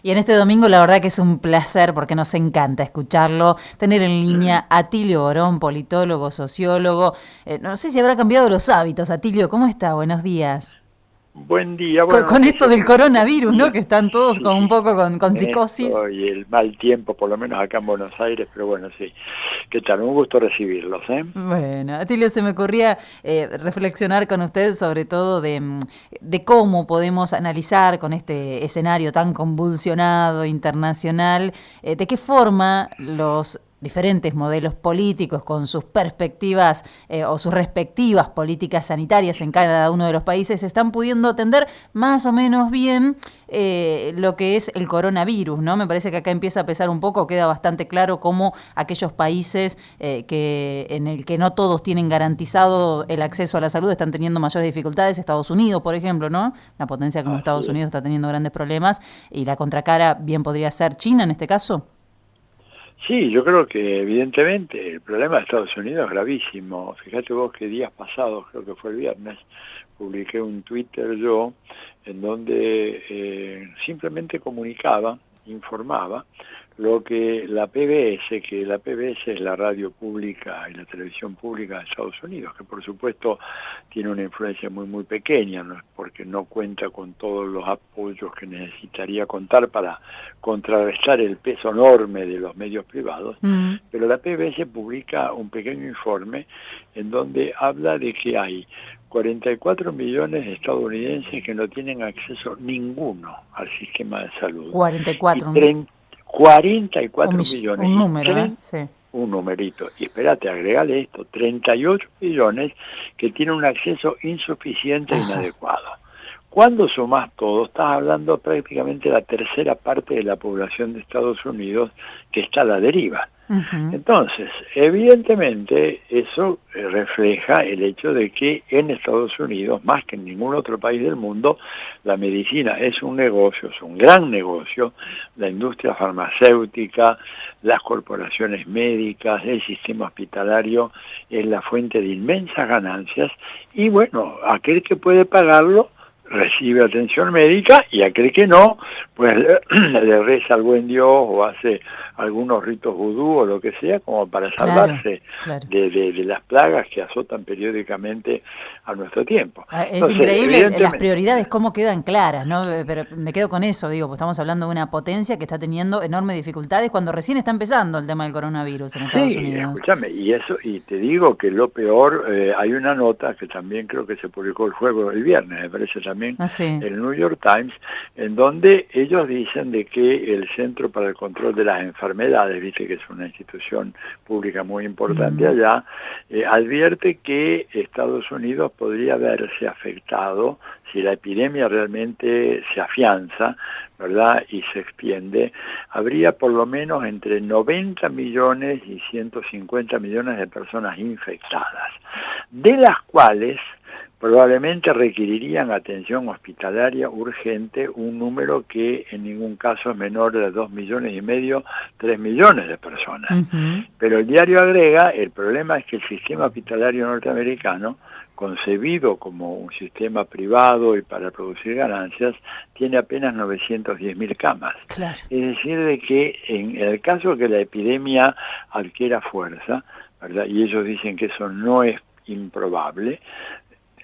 Y en este domingo la verdad que es un placer porque nos encanta escucharlo, tener en línea a Atilio Borón, politólogo, sociólogo. No sé si habrá cambiado los hábitos. Atilio, ¿cómo está? Buenos días. Buen día, Con, bueno, no con sé esto si del es buen coronavirus, ¿no? día. Que están todos Sí, con un sí, poco con psicosis. esto y el mal tiempo, por lo menos acá en Buenos Aires, pero bueno, sí. ¿Qué tal? Un gusto recibirlos, ¿eh? Bueno, Atilio, se me ocurría reflexionar con usted sobre todo de cómo podemos analizar con este escenario tan convulsionado internacional, de qué forma los diferentes modelos políticos con sus perspectivas o sus respectivas políticas sanitarias en cada uno de los países están pudiendo atender más o menos bien lo que es el coronavirus, ¿no? Me parece que acá empieza a pesar un poco, queda bastante claro cómo aquellos países en el que no todos tienen garantizado el acceso a la salud están teniendo mayores dificultades. Estados Unidos, por ejemplo, ¿no? Una potencia como Así Estados es. Unidos está teniendo grandes problemas y la contracara bien podría ser China en este caso. Sí, yo creo que evidentemente el problema de Estados Unidos es gravísimo. Fíjate vos que días pasados, creo que fue el viernes, publiqué un Twitter yo en donde simplemente comunicaba, informaba lo que la PBS, que la PBS es la radio pública y la televisión pública de Estados Unidos, que por supuesto tiene una influencia muy muy pequeña, ¿no? Porque no cuenta con todos los apoyos que necesitaría contar para contrarrestar el peso enorme de los medios privados, Mm. pero la PBS publica un pequeño informe en donde habla de que hay 44 millones de estadounidenses que no tienen acceso ninguno al sistema de salud y 44, 44 millones un y número, ¿eh? Sí. un numerito, y espérate, agregale esto, 38 millones que tienen un acceso insuficiente e Ajá. inadecuado. Cuando sumás todo, estás hablando prácticamente de la tercera parte de la población de Estados Unidos que está a la deriva. Ujú. Entonces, evidentemente, eso refleja el hecho de que en Estados Unidos, más que en ningún otro país del mundo, la medicina es un negocio, es un gran negocio, la industria farmacéutica, las corporaciones médicas, el sistema hospitalario es la fuente de inmensas ganancias y bueno, aquel que puede pagarlo recibe atención médica y aquel que no, pues le reza al buen Dios o hace algunos ritos vudú o lo que sea como para Claro, salvarse claro. de las plagas que azotan periódicamente a nuestro tiempo. Es Entonces, increíble las evidentemente, prioridades, cómo quedan claras, ¿no? Pero me quedo con eso, digo, pues estamos hablando de una potencia que está teniendo enormes dificultades cuando recién está empezando el tema del coronavirus en Estados sí, Unidos. escúchame, y eso, y te digo que lo peor, hay una nota que también creo que se publicó el jueves, el viernes, me parece también, Ah, sí. en el New York Times, en donde ellos dicen de que el Centro para el Control de las Enfermedades, viste que es una institución pública muy importante Mm. allá, advierte que Estados Unidos podría verse afectado si la epidemia realmente se afianza, ¿verdad? Y se extiende, habría por lo menos entre 90 millones y 150 millones de personas infectadas, de las cuales probablemente requerirían atención hospitalaria urgente, un número que en ningún caso es menor de 2 millones y medio, 3 millones de personas. Ujú. Pero el diario agrega, el problema es que el sistema hospitalario norteamericano, concebido como un sistema privado y para producir ganancias, tiene apenas 910.000 camas. Claro. Es decir, de que en el caso que la epidemia adquiera fuerza, ¿verdad? Y ellos dicen que eso no es improbable,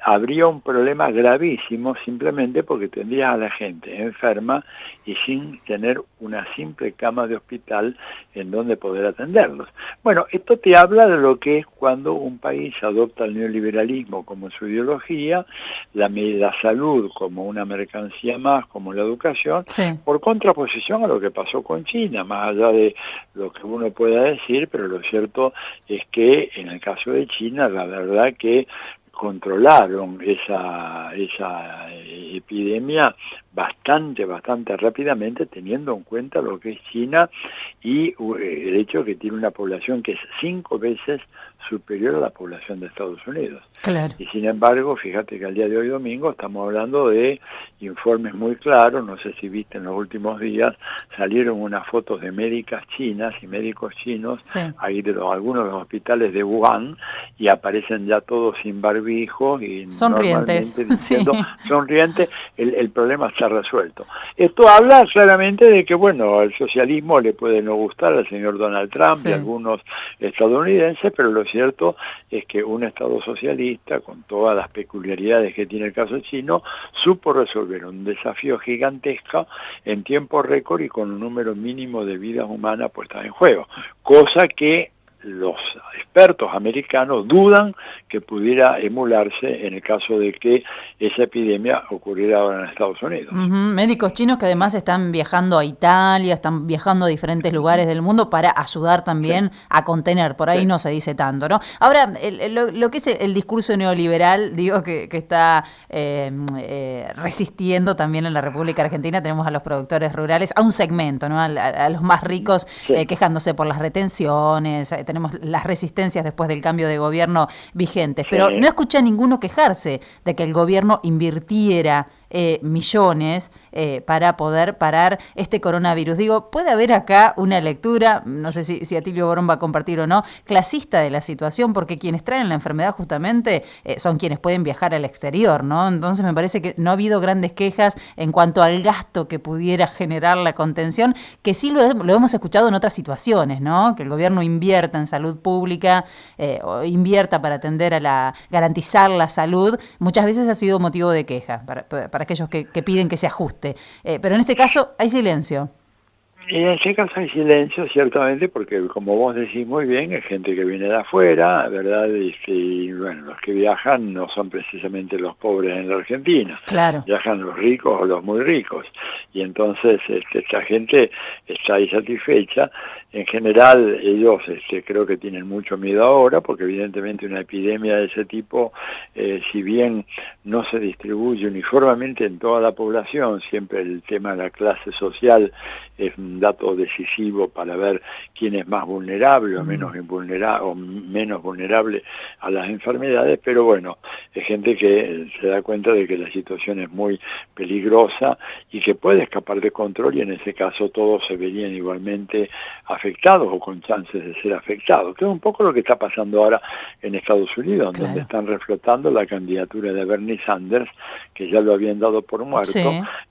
habría un problema gravísimo simplemente porque tendrías a la gente enferma y sin tener una simple cama de hospital en donde poder atenderlos. Bueno, esto te habla de lo que es cuando un país adopta el neoliberalismo como su ideología, la salud como una mercancía más, como la educación, Sí. por contraposición a lo que pasó con China, más allá de lo que uno pueda decir, pero lo cierto es que en el caso de China, la verdad que controlaron esa epidemia bastante rápidamente, teniendo en cuenta lo que es China y el hecho de que tiene una población que es 5 veces superior a la población de Estados Unidos. Claro. Y sin embargo, fíjate que al día de hoy domingo estamos hablando de informes muy claros, no sé si viste en los últimos días, salieron unas fotos de médicas chinas y médicos chinos Sí. ahí de algunos de los hospitales de Wuhan y aparecen ya todos sin barbijo y Sonrientes. normalmente Sí. diciendo sonriente, el problema está está resuelto. Esto habla claramente de que, bueno, al socialismo le puede no gustar al señor Donald Trump y a algunos estadounidenses, pero lo cierto es que un Estado socialista, con todas las peculiaridades que tiene el caso chino, supo resolver un desafío gigantesco en tiempo récord y con un número mínimo de vidas humanas puestas en juego, cosa que los expertos americanos dudan que pudiera emularse en el caso de que esa epidemia ocurriera ahora en Estados Unidos. Médicos chinos que además están viajando a Italia, están viajando a diferentes lugares del mundo para ayudar también a contener, por ahí no se dice tanto, ¿no? Ahora, lo que es el discurso neoliberal, digo que está resistiendo también en la República Argentina, tenemos a los productores rurales, a un segmento, ¿no? A los más ricos quejándose por las retenciones, tenemos las resistencias después del cambio de gobierno vigentes, pero no escuché a ninguno quejarse de que el gobierno invirtiera millones para poder parar este coronavirus. Digo, puede haber acá una lectura, no sé si Atilio Borón va a compartir o no, clasista de la situación, porque quienes traen la enfermedad justamente son quienes pueden viajar al exterior, ¿no? Entonces me parece que no ha habido grandes quejas en cuanto al gasto que pudiera generar la contención, que sí lo hemos escuchado en otras situaciones, ¿no? Que el gobierno invierta en salud pública o invierta para atender garantizar la salud, muchas veces ha sido motivo de queja para aquellos que piden que se ajuste. Pero en este caso hay silencio. Y en este caso hay silencio, ciertamente, porque como vos decís muy bien, es gente que viene de afuera, ¿verdad? Y bueno, los que viajan no son precisamente los pobres en la Argentina. Claro. Viajan los ricos o los muy ricos. Y entonces esta gente está ahí satisfecha. En general, ellos creo que tienen mucho miedo ahora, porque evidentemente una epidemia de ese tipo, si bien no se distribuye uniformemente en toda la población, siempre el tema de la clase social es un dato decisivo para ver quién es más vulnerable o menos vulnerable a las enfermedades, pero bueno, es gente que se da cuenta de que la situación es muy peligrosa y que puede escapar de control, y en ese caso todos se verían igualmente afectados o con chances de ser afectados, que es un poco lo que está pasando ahora en Estados Unidos, donde están reflotando la candidatura de Bernie Sanders, que ya lo habían dado por muerto,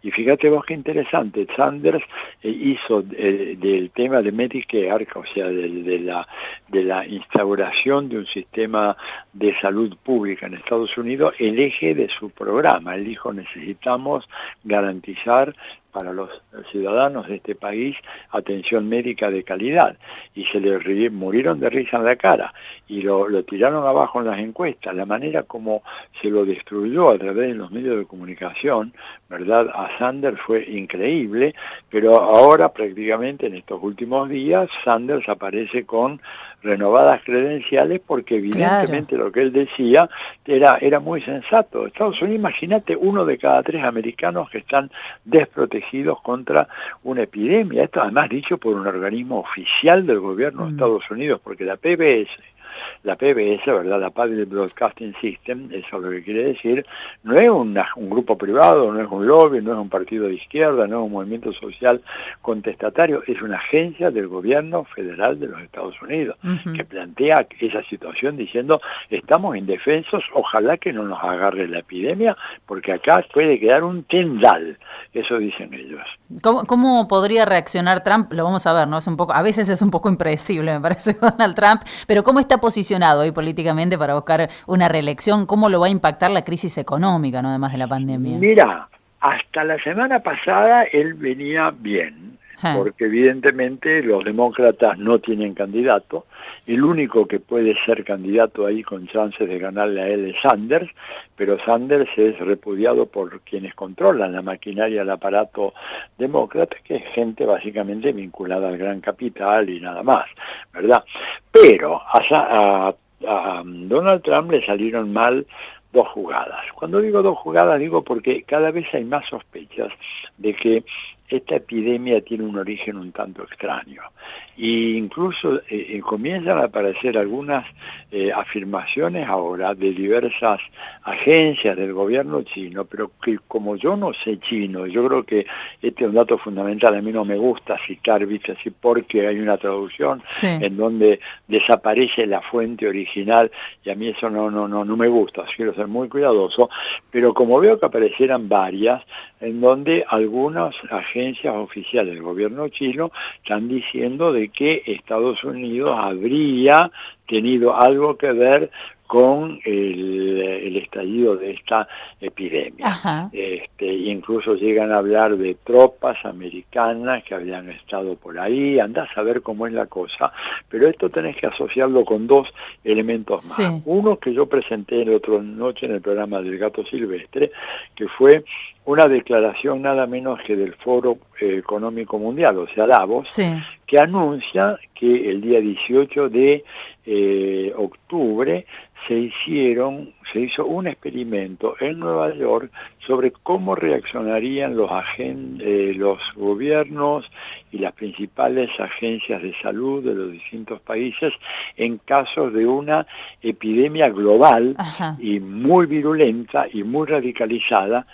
y fíjate vos qué interesante, Sanders hizo del tema de Medicare, o sea, de la instauración de un sistema de salud pública en Estados Unidos, el eje de su programa. Él dijo, necesitamos garantizar para los ciudadanos de este país atención médica de calidad, y se le murieron de risa en la cara y lo tiraron abajo en las encuestas. La manera como se lo destruyó a través de los medios de comunicación, ¿verdad?, a Sanders fue increíble, pero ahora prácticamente en estos últimos días Sanders aparece con renovadas credenciales, porque evidentemente lo que él decía era muy sensato. Estados Unidos, imagínate, 1 de cada 3 americanos que están desprotegidos contra una epidemia. Esto además dicho por un organismo oficial del gobierno de Estados Unidos, porque la PBS, ¿verdad?, la Public Broadcasting System, eso es lo que quiere decir, no es un grupo privado, no es un lobby, no es un partido de izquierda, no es un movimiento social contestatario, es una agencia del gobierno federal de los Estados Unidos, que plantea esa situación diciendo, estamos indefensos, ojalá que no nos agarre la epidemia, porque acá puede quedar un tendal, eso dicen ellos. ¿Cómo podría reaccionar Trump? Lo vamos a ver, ¿no? A veces es un poco impredecible, me parece, Donald Trump, pero ¿cómo está posicionado hoy políticamente para buscar una reelección? ¿Cómo lo va a impactar la crisis económica, no, además de la pandemia? Mira, hasta la semana pasada él venía bien, porque evidentemente los demócratas no tienen candidato. El único que puede ser candidato ahí con chances de ganarle a él es Sanders, pero Sanders es repudiado por quienes controlan la maquinaria, el aparato demócrata, que es gente básicamente vinculada al gran capital y nada más, ¿verdad? Pero a Donald Trump le salieron mal 2 jugadas. Cuando digo 2 jugadas, digo porque cada vez hay más sospechas de que esta epidemia tiene un origen un tanto extraño. E incluso comienzan a aparecer algunas afirmaciones ahora de diversas agencias del gobierno chino, pero que como yo no sé chino, yo creo que este es un dato fundamental, a mí no me gusta citar, viste, así porque hay una traducción en donde desaparece la fuente original y a mí eso no me gusta, quiero ser muy cuidadoso, pero como veo que aparecieran varias, en donde algunas agencias oficiales del gobierno chino están diciendo de que Estados Unidos habría tenido algo que ver con el estallido de esta epidemia. Incluso llegan a hablar de tropas americanas que habían estado por ahí, andás a ver cómo es la cosa, pero esto tenés que asociarlo con dos elementos más. Uno que yo presenté la otra noche en el programa del Gato Silvestre, que fue una declaración nada menos que del Foro Económico Mundial, o sea, Davos, que anuncia que el día 18 de octubre se hizo un experimento en Nueva York sobre cómo reaccionarían los gobiernos y las principales agencias de salud de los distintos países en casos de una epidemia global y muy virulenta y muy radicalizada,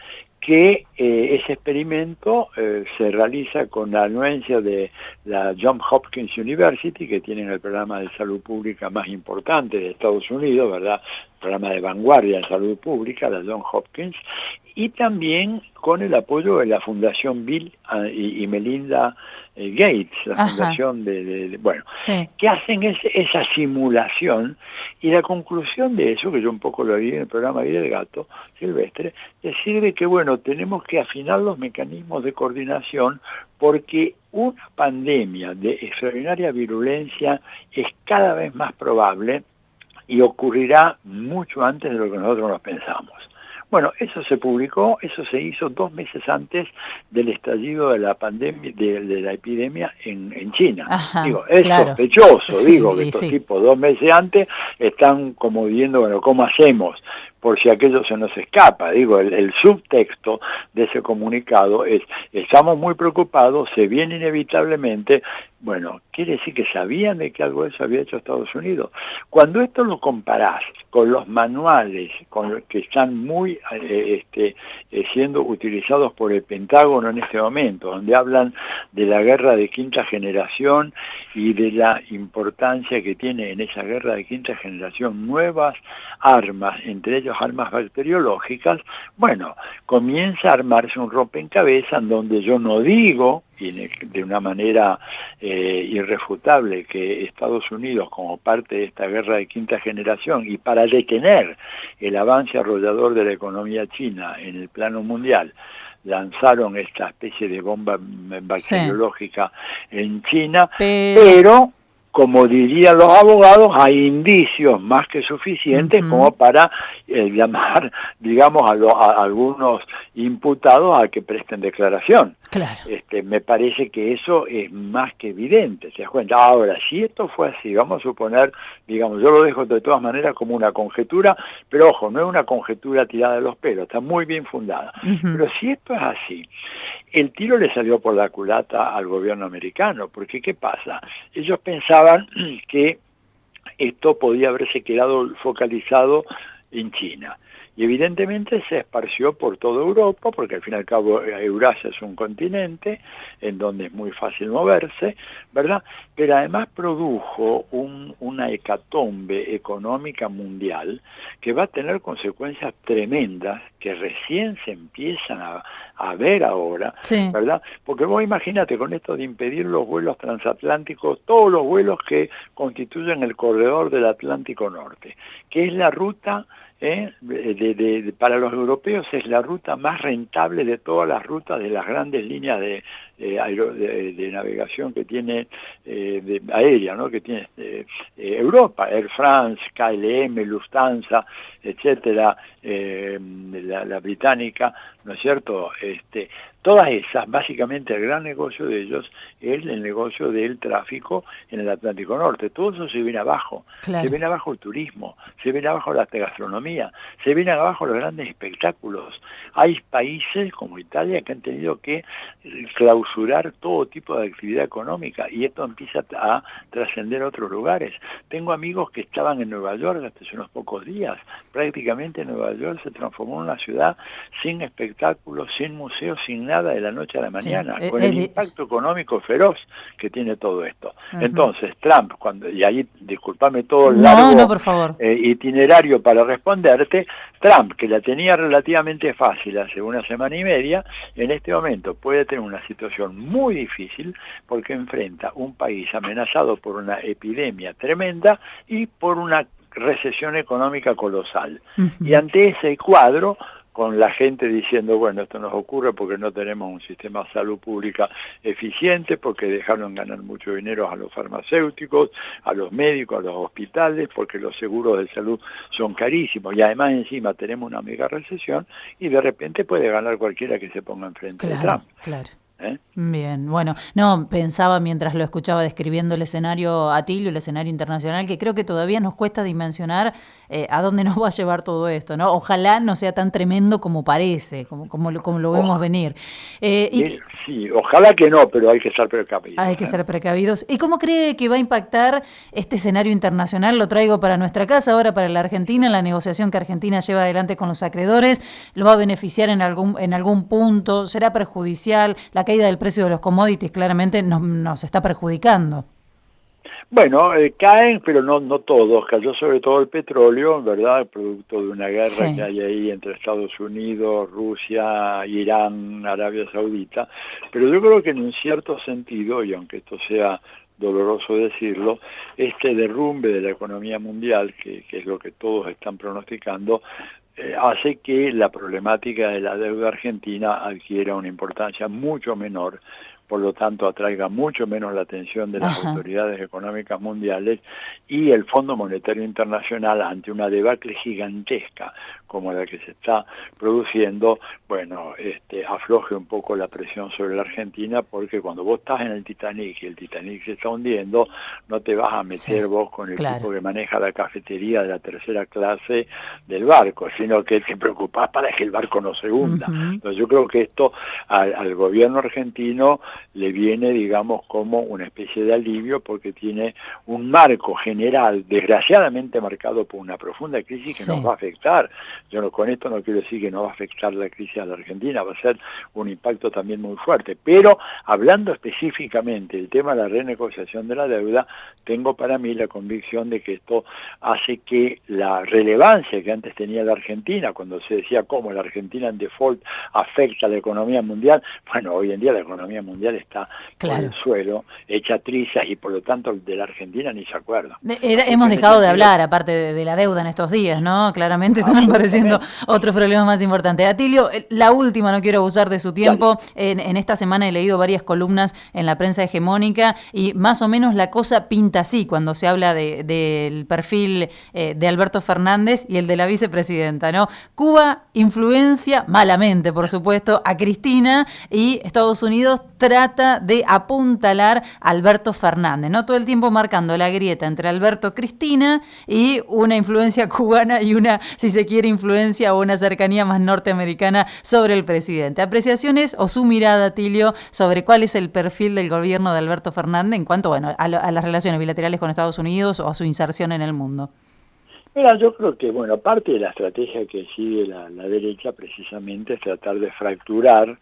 que ese experimento se realiza con la anuencia de la Johns Hopkins University, que tienen el programa de salud pública más importante de Estados Unidos, ¿verdad? Programa de vanguardia en salud pública, la Johns Hopkins, y también con el apoyo de la Fundación Bill y Melinda Gates, la fundación que hacen esa simulación, y la conclusión de eso, que yo un poco lo vi en el programa del Gato Silvestre, decir de que, bueno, tenemos que afinar los mecanismos de coordinación porque una pandemia de extraordinaria virulencia es cada vez más probable y ocurrirá mucho antes de lo que nosotros nos pensamos. Bueno, eso se publicó, eso se hizo 2 meses antes del estallido de la pandemia, de la epidemia en China. Digo, es sospechoso, que estos tipos 2 meses antes están como viendo, bueno, ¿cómo hacemos? Por si aquello se nos escapa. Digo, el subtexto de ese comunicado es, estamos muy preocupados, se viene inevitablemente. Bueno, quiere decir que sabían de que algo de eso había hecho Estados Unidos. Cuando esto lo comparás con los manuales con los que están muy siendo utilizados por el Pentágono en este momento, donde hablan de la guerra de quinta generación y de la importancia que tiene en esa guerra de quinta generación nuevas armas, entre ellos armas bacteriológicas, bueno, comienza a armarse un rompecabezas en donde yo no digo, y de una manera irrefutable, que Estados Unidos, como parte de esta guerra de quinta generación, y para detener el avance arrollador de la economía china en el plano mundial, lanzaron esta especie de bomba bacteriológica en China, pero como dirían los abogados, hay indicios más que suficientes como para llamar, digamos, a algunos imputados a que presten declaración. Claro. Me parece que eso es más que evidente, ¿te das cuenta? Ahora, si esto fue así, vamos a suponer, digamos, yo lo dejo de todas maneras como una conjetura, pero ojo, no es una conjetura tirada de los pelos, está muy bien fundada. Pero si esto es así, el tiro le salió por la culata al gobierno americano, porque ¿qué pasa? Ellos pensaban que esto podía haberse quedado focalizado en China. Y evidentemente se esparció por toda Europa, porque al fin y al cabo Eurasia es un continente en donde es muy fácil moverse, ¿verdad? Pero además produjo una hecatombe económica mundial que va a tener consecuencias tremendas que recién se empiezan a ver ahora, ¿verdad? Porque vos imagínate con esto de impedir los vuelos transatlánticos, todos los vuelos que constituyen el corredor del Atlántico Norte, que es la ruta para los europeos es la ruta más rentable de todas las rutas de las grandes líneas de de navegación que tiene aérea, ¿no? Que tiene Europa, Air France, KLM, Lufthansa, etcétera, la británica, ¿no es cierto? Todas esas, básicamente el gran negocio de ellos es el negocio del tráfico en el Atlántico Norte. Todo eso se viene abajo. Claro. Se viene abajo el turismo, se viene abajo la gastronomía, se viene abajo los grandes espectáculos. Hay países como Italia que han tenido que clausurar todo tipo de actividad económica y esto empieza a trascender a otros lugares. Tengo amigos que estaban en Nueva York hasta hace unos pocos días. Prácticamente Nueva York se transformó en una ciudad sin espectáculos, sin museos, sin nada de la noche a la mañana, sí, con el impacto económico feroz que tiene todo esto. Entonces, Trump, y ahí, discúlpame todo el largo por favor. Itinerario para responderte, Trump, que la tenía relativamente fácil hace una semana y media, en este momento puede tener una situación muy difícil porque enfrenta un país amenazado por una epidemia tremenda y por una recesión económica colosal. Y ante ese cuadro, con la gente diciendo, bueno, esto nos ocurre porque no tenemos un sistema de salud pública eficiente, porque dejaron ganar mucho dinero a los farmacéuticos, a los médicos, a los hospitales, porque los seguros de salud son carísimos, y además encima tenemos una mega recesión, y de repente puede ganar cualquiera que se ponga enfrente de Trump. Claro. Bien, bueno, no, pensaba mientras lo escuchaba describiendo el escenario Atilio, el escenario internacional, que creo que todavía nos cuesta dimensionar a dónde nos va a llevar todo esto, ¿no? Ojalá no sea tan tremendo como parece, como lo vemos venir. Sí, ojalá que no, pero hay que estar precavidos. Hay que ser precavidos. ¿Y cómo cree que va a impactar este escenario internacional? Lo traigo para nuestra casa, ahora para la Argentina, la negociación que Argentina lleva adelante con los acreedores. ¿Lo va a beneficiar en algún punto? ¿Será perjudicial? La caída del precio de los commodities claramente nos está perjudicando. Bueno, caen, pero no todos. Cayó sobre todo el petróleo, ¿verdad? Producto de una guerra que hay ahí entre Estados Unidos, Rusia, Irán, Arabia Saudita. Pero yo creo que en un cierto sentido, y aunque esto sea doloroso decirlo, este derrumbe de la economía mundial, que es lo que todos están pronosticando, hace que la problemática de la deuda argentina adquiera una importancia mucho menor, por lo tanto atraiga mucho menos la atención de las autoridades económicas mundiales y el Fondo Monetario Internacional ante una debacle gigantesca como la que se está produciendo, bueno, afloje un poco la presión sobre la Argentina, porque cuando vos estás en el Titanic y el Titanic se está hundiendo, no te vas a meter vos con el tipo que maneja la cafetería de la tercera clase del barco, sino que te preocupás para que el barco no se hunda. Entonces yo creo que esto al gobierno argentino le viene, digamos, como una especie de alivio, porque tiene un marco general desgraciadamente marcado por una profunda crisis que nos va a afectar. Yo con esto no quiero decir que no va a afectar la crisis a la Argentina, va a ser un impacto también muy fuerte. Pero hablando específicamente del tema de la renegociación de la deuda, tengo para mí la convicción de que esto hace que la relevancia que antes tenía la Argentina, cuando se decía cómo la Argentina en default afecta a la economía mundial, bueno, hoy en día la economía mundial está por el suelo, hecha trizas, y por lo tanto de la Argentina ni se acuerda. Hemos dejado de hablar, aparte de la deuda en estos días, ¿no? Claramente están apareciendo otros problemas más importantes. Atilio, la última, no quiero abusar de su tiempo. En esta semana he leído varias columnas en la prensa hegemónica y más o menos la cosa pinta así cuando se habla del perfil de Alberto Fernández y el de la vicepresidenta, ¿no? Cuba influencia, malamente por supuesto, a Cristina, y Estados Unidos trata de apuntalar a Alberto Fernández, ¿no? Todo el tiempo marcando la grieta entre Alberto y Cristina y una influencia cubana y una, si se quiere, influencia o una cercanía más norteamericana sobre el presidente. ¿Apreciaciones o su mirada, Atilio, sobre cuál es el perfil del gobierno de Alberto Fernández en cuanto, bueno, a las relaciones bilaterales con Estados Unidos o a su inserción en el mundo? Mira, yo creo que, bueno, parte de la estrategia que sigue la derecha precisamente es tratar de fracturar,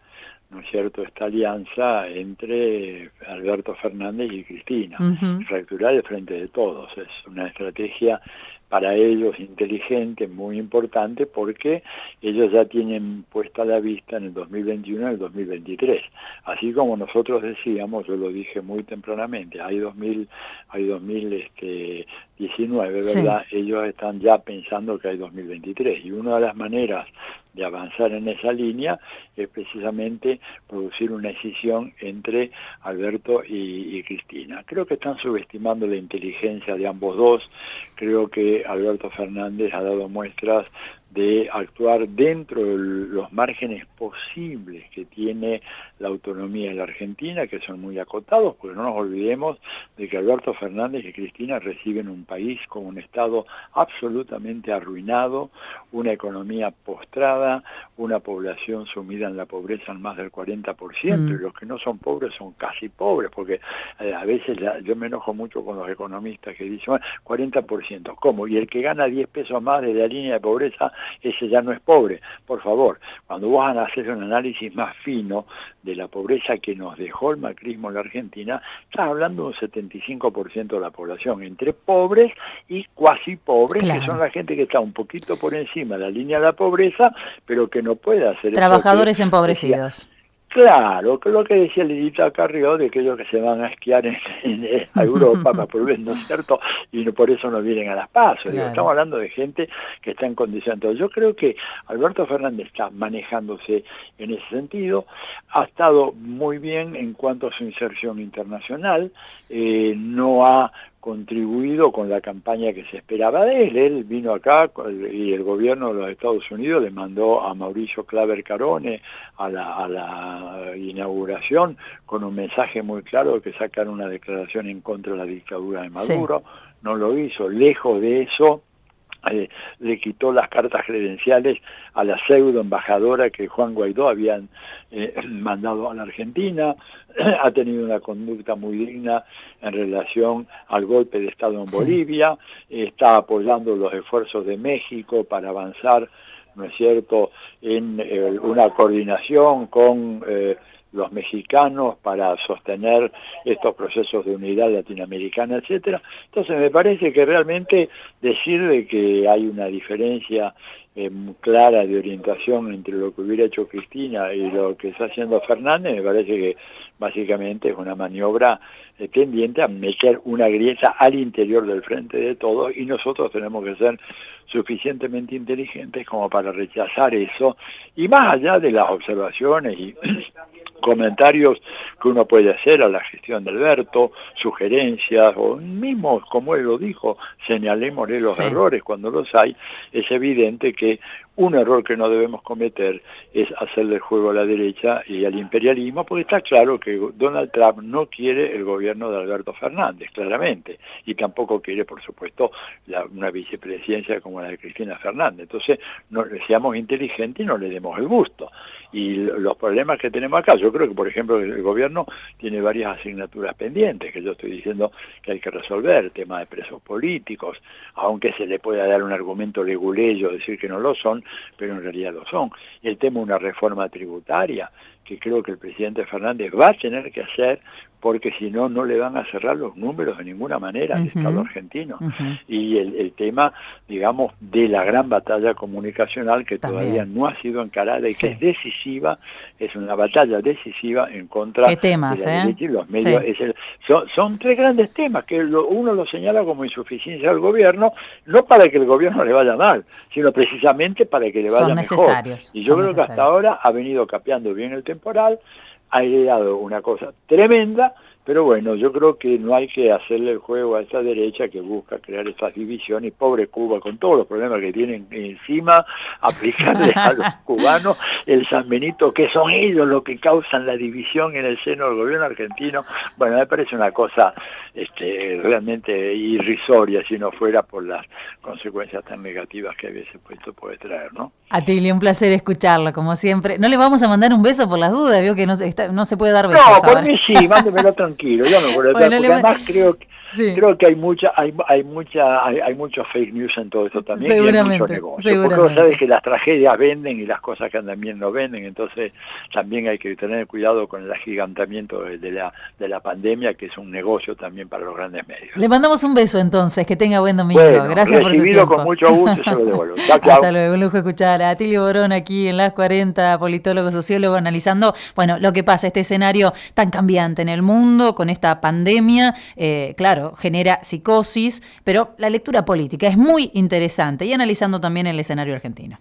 ¿no es cierto?, esta alianza entre Alberto Fernández y Cristina, fracturar el frente de todos. Es una estrategia para ellos inteligente, muy importante, porque ellos ya tienen puesta la vista en el 2021 y el 2023. Así como nosotros decíamos, yo lo dije muy tempranamente, hay 2019, ¿verdad? Ellos están ya pensando que hay 2023, y una de las maneras de avanzar en esa línea es precisamente producir una escisión entre Alberto y Cristina. Creo que están subestimando la inteligencia de ambos dos. Creo que Alberto Fernández ha dado muestras de actuar dentro de los márgenes posibles que tiene la autonomía de la Argentina, que son muy acotados, porque no nos olvidemos de que Alberto Fernández y Cristina reciben un país con un Estado absolutamente arruinado, una economía postrada, una población sumida en la pobreza en más del 40%, y los que no son pobres son casi pobres, porque a veces yo me enojo mucho con los economistas que dicen, bueno, 40%, ¿cómo? Y el que gana 10 pesos más de la línea de pobreza, ese ya no es pobre. Por favor, cuando vos van a hacer un análisis más fino de la pobreza que nos dejó el macrismo en la Argentina, estás hablando de un 75% de la población, entre pobres y cuasi pobres, claro, que son la gente que está un poquito por encima de la línea de la pobreza, pero que no puede hacer trabajadores empobrecidos. Claro, que lo que decía Lilita Carrió, de aquellos que se van a esquiar a Europa para volver, ¿no es cierto? Y por eso no vienen a las PASO. Claro. Estamos hablando de gente que está en condiciones. Entonces, yo creo que Alberto Fernández está manejándose en ese sentido, ha estado muy bien en cuanto a su inserción internacional, no ha contribuido con la campaña que se esperaba de él. Él vino acá y el gobierno de los Estados Unidos le mandó a Mauricio Claver Carone a la inauguración con un mensaje muy claro de que sacan una declaración en contra de la dictadura de Maduro. Sí. No lo hizo. Lejos de eso, le quitó las cartas credenciales a la pseudo embajadora que Juan Guaidó habían mandado a la Argentina. Ha tenido una conducta muy digna en relación al golpe de Estado en Bolivia, está apoyando los esfuerzos de México para avanzar, ¿no es cierto?, en una coordinación con los mexicanos para sostener estos procesos de unidad latinoamericana, etcétera. Entonces me parece que realmente decir de que hay una diferencia clara de orientación entre lo que hubiera hecho Cristina y lo que está haciendo Fernández, me parece que básicamente es una maniobra tendiente a meter una grieta al interior del frente de todos, y nosotros tenemos que ser suficientemente inteligentes como para rechazar eso, y más allá de las observaciones y comentarios que uno puede hacer a la gestión de Alberto, sugerencias, o mismo, como él lo dijo, señalémosle los errores cuando los hay, es evidente que un error que no debemos cometer es hacerle el juego a la derecha y al imperialismo, porque está claro que Donald Trump no quiere el gobierno de Alberto Fernández, claramente, y tampoco quiere, por supuesto, una vicepresidencia como la de Cristina Fernández. Entonces, seamos inteligentes y no le demos el gusto. Y los problemas que tenemos acá, yo creo que, por ejemplo, el gobierno tiene varias asignaturas pendientes, que yo estoy diciendo que hay que resolver, tema de presos políticos, aunque se le pueda dar un argumento leguleyo, decir que no lo son, pero en realidad lo son. El tema de una reforma tributaria, que creo que el presidente Fernández va a tener que hacer, porque si no, no le van a cerrar los números de ninguna manera al Estado argentino. Y el tema, digamos, de la gran batalla comunicacional que todavía no ha sido encarada y que es decisiva, es una batalla decisiva en contra de la derecha y los medios. Son tres grandes temas que uno lo señala como insuficiencia del gobierno, no para que el gobierno le vaya mal, sino precisamente para que le vaya mejor. Y yo creo que hasta ahora ha venido capeando bien el temporal, ha heredado una cosa tremenda, pero bueno, yo creo que no hay que hacerle el juego a esta derecha que busca crear estas divisiones, y pobre Cuba, con todos los problemas que tienen encima, aplicarle a los cubanos el San Benito, que son ellos los que causan la división en el seno del gobierno argentino. Bueno, me parece una cosa realmente irrisoria, si no fuera por las consecuencias tan negativas que a veces esto puede traer, ¿no? Atilio, un placer escucharlo, como siempre. No le vamos a mandar un beso por las dudas, veo que no se puede dar besos. No, por mí sí, mándemelo tranquilo, yo no puedo, porque además creo que hay mucho fake news en todo esto también, y hay mucho negocio, porque vos sabés que las tragedias venden y las cosas que andan bien no venden, entonces también hay que tener cuidado con el agigantamiento de la pandemia, que es un negocio también para los grandes medios. Le mandamos un beso entonces, que tenga buen domingo. Bueno, gracias por su tiempo. Recibido con mucho gusto, se lo devuelvo. Chao, chao. Hasta luego, un lujo escuchar a Atilio Borón aquí en Las 40, politólogo, sociólogo, analizando, bueno, lo que pasa, este escenario tan cambiante en el mundo con esta pandemia, claro, genera psicosis, pero la lectura política es muy interesante, y analizando también el escenario argentino.